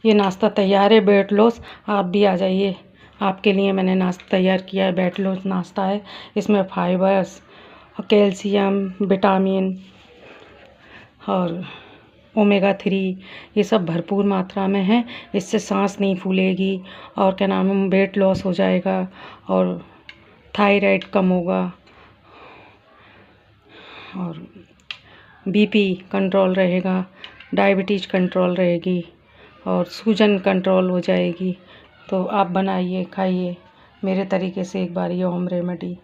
ये नाश्ता तैयार है, वेट लॉस। आप भी आ जाइए, आपके लिए मैंने नाश्ता तैयार किया है। वेट लॉस नाश्ता है, इसमें फाइबर्स, कैल्शियम, विटामिन और ओमेगा 3 ये सब भरपूर मात्रा में है। इससे सांस नहीं फूलेगी और क्या नाम है, वेट लॉस हो जाएगा और थायराइड कम होगा और बीपी कंट्रोल रहेगा, डायबिटीज़ कंट्रोल रहेगी और सूजन कंट्रोल हो जाएगी। तो आप बनाइए, खाइए मेरे तरीके से एक बार ये होम रेमेडी।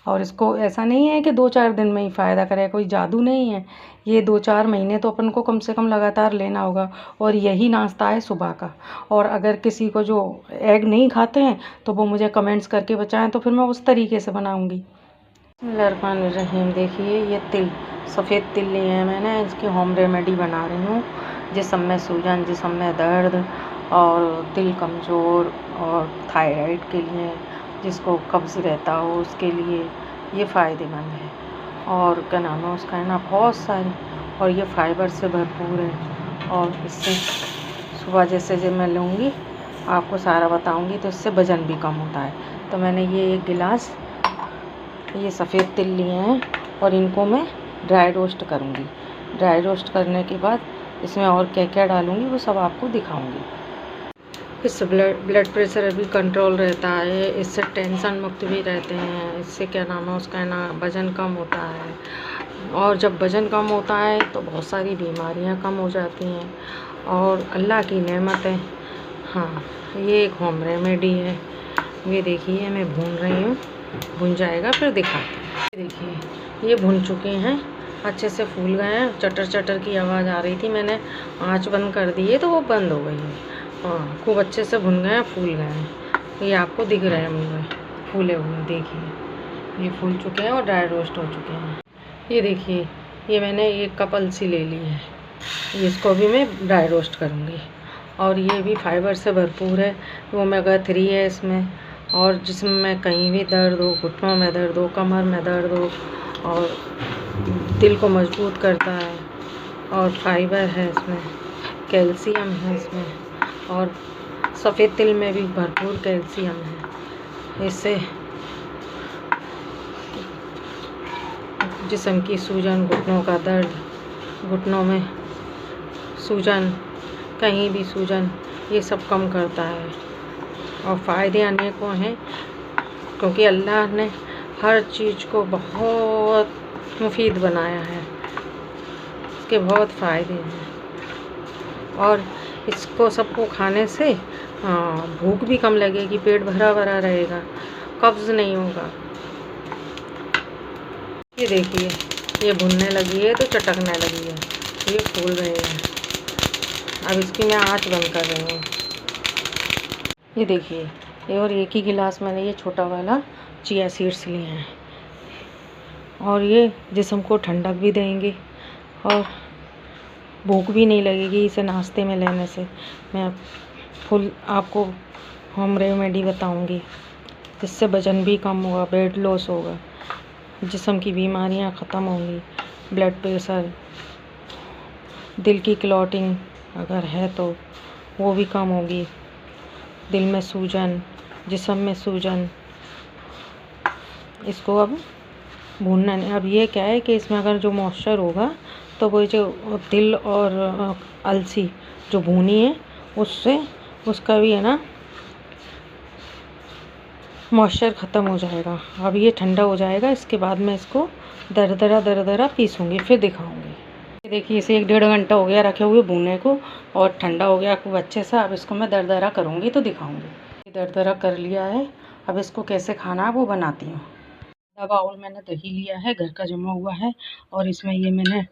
और इसको ऐसा नहीं है कि 2-4 दिन में ही फ़ायदा करे, कोई जादू नहीं है। ये 2-4 महीने तो अपन को कम से कम लगातार लेना होगा। और यही नाश्ता है सुबह का। और अगर किसी को जो एग नहीं खाते हैं तो वो मुझे कमेंट्स करके बताएं, तो फिर मैं उस तरीके से बनाऊँगी। बिस्मिल्लाहिर्रहमानिर्रहीम। देखिए ये तिल, सफ़ेद तिल लिए हैं मैंने, इसकी होम रेमेडी बना रही हूँ। जिस्म में सूजन, जिस्म में दर्द और दिल कमज़ोर और थायराइड के लिए, जिसको कब्ज़ रहता हो उसके लिए ये फ़ायदेमंद है। और क्या नाम है उसका, है ना, बहुत सारी, और ये फाइबर से भरपूर है। और इससे सुबह जैसे जब मैं लूँगी आपको सारा बताऊँगी, तो इससे वज़न भी कम होता है। तो मैंने ये 1 गिलास ये सफ़ेद तिल लिए हैं और इनको मैं ड्राई रोस्ट करूँगी। ड्राई रोस्ट करने के बाद इसमें और क्या क्या डालूँगी वो सब आपको दिखाऊँगी। इससे ब्लड प्रेशर भी कंट्रोल रहता है, इससे टेंशन मुक्त भी रहते हैं, इससे क्या नाम है उसका, है ना, वज़न कम होता है। और जब वज़न कम होता है तो बहुत सारी बीमारियां कम हो जाती हैं और अल्लाह की नेमत है। हाँ, ये एक होम रेमेडी है। ये देखिए मैं भून रही हूँ, भुन जाएगा फिर दिखाते हैं। देखिए ये भुन चुके हैं, अच्छे से फूल गए हैं। चटर चटर की आवाज़ आ रही थी, मैंने आँच बंद कर दी है तो वो बंद हो गई है। हाँ, खूब अच्छे से भुन गए हैं, फूल गए हैं। ये आपको दिख रहे हैं मुँह फूले हुए, देखिए ये फूल चुके हैं और ड्राई रोस्ट हो चुके हैं। ये देखिए ये मैंने 1 कप अलसी ले ली है, इसको भी मैं ड्राई रोस्ट करूँगी। और ये भी फाइबर से भरपूर है, ओमेगा 3 है इसमें। और जिसमें में कहीं भी दर्द हो, घुटनों में दर्द हो, कमर में दर्द हो, और दिल को मजबूत करता है। और फाइबर है इसमें, कैल्शियम है इसमें, और सफ़ेद तिल में भी भरपूर कैल्शियम है। इससे जिस्म की सूजन, घुटनों का दर्द, घुटनों में सूजन, कहीं भी सूजन, ये सब कम करता है। और फ़ायदे अनेकों हैं, क्योंकि अल्लाह ने हर चीज़ को बहुत मुफीद बनाया है, इसके बहुत फ़ायदे हैं। और इसको सबको खाने से भूख भी कम लगेगी, पेट भरा भरा रहेगा, कब्ज़ नहीं होगा। ये देखिए ये भुनने लगी है तो चटकने लगी है, ये फूल रहे हैं। अब इसकी मैं आँच बंद कर रही हूँ। ये देखिए ये, और 1 ही गिलास मैंने ये छोटा वाला चिया सीड्स लिए हैं, और ये जिस्म को ठंडक भी देंगे और भूख भी नहीं लगेगी इसे नाश्ते में लेने से। मैं फुल आपको होम रेमेडी बताऊंगी, जिससे वज़न भी कम होगा, वेट लॉस होगा, जिस्म की बीमारियां ख़त्म होंगी, ब्लड प्रेशर, दिल की क्लॉटिंग अगर है तो वो भी कम होगी, दिल में सूजन, जिस्म में सूजन। इसको अब भूनना नहीं। अब ये क्या है कि इसमें अगर जो मॉइस्चर होगा तो वो जो तिल और अलसी जो भूनी है उससे उसका भी, है ना, मॉइस्चर ख़त्म हो जाएगा। अब ये ठंडा हो जाएगा, इसके बाद मैं इसको दरदरा पीसूँगी, फिर दिखाऊँगी। देखिए इसे 1-1.5 घंटा हो गया रखे हुए भूने को, और ठंडा हो गया खूब अच्छे से। अब इसको मैं दरदरा करूँगी तो दिखाऊँगी। दरदरा कर लिया है, अब इसको कैसे खाना है वो बनाती हूँ। आधा बाउल मैंने दही लिया है, घर का जमा हुआ है, और इसमें ये मैंने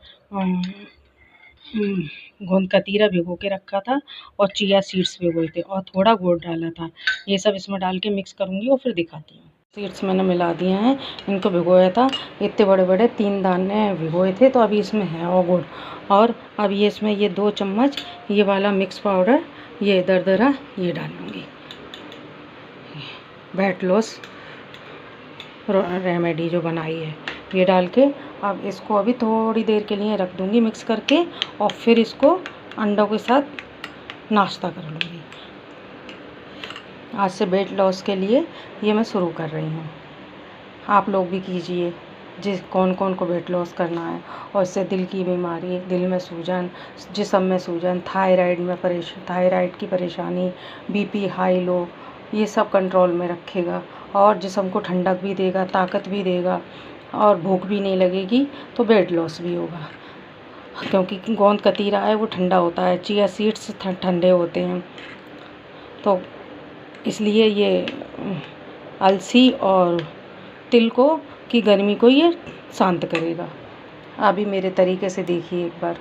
गोंद कतीरा भिगो के रखा था और चिया सीड्स भिगोए थे और थोड़ा गुड़ डाला था। ये सब इसमें डाल के मिक्स करूँगी और फिर दिखाती हूँ। सीड्स मैंने मिला दिए हैं, इनको भिगोया था, इतने बड़े बड़े 3 दाने भिगोए थे, तो अभी इसमें है और गुड़। और अब ये इसमें ये 2 चम्मच ये वाला मिक्स पाउडर, ये दरदरा ये डाल लूँगी, वेट लॉस रेमेडी जो बनाई है ये डाल के। अब इसको अभी थोड़ी देर के लिए रख दूँगी मिक्स करके, और फिर इसको अंडों के साथ नाश्ता कर लूँगी। आज से वेट लॉस के लिए ये मैं शुरू कर रही हूँ। आप लोग भी कीजिए, कौन कौन को वेट लॉस करना है। और इससे दिल की बीमारी, दिल में सूजन, जिस्म में सूजन, थायराइड की परेशानी, बीपी हाई लो, ये सब कंट्रोल में रखेगा और जिस्म को ठंडक भी देगा, ताकत भी देगा और भूख भी नहीं लगेगी, तो वेट लॉस भी होगा। क्योंकि गोंद कतीरा है वो ठंडा होता है, चिया सीड्स ठंडे होते हैं, तो इसलिए ये अलसी और तिल को की गर्मी को ये शांत करेगा। आप भी मेरे तरीके से देखिए एक बार।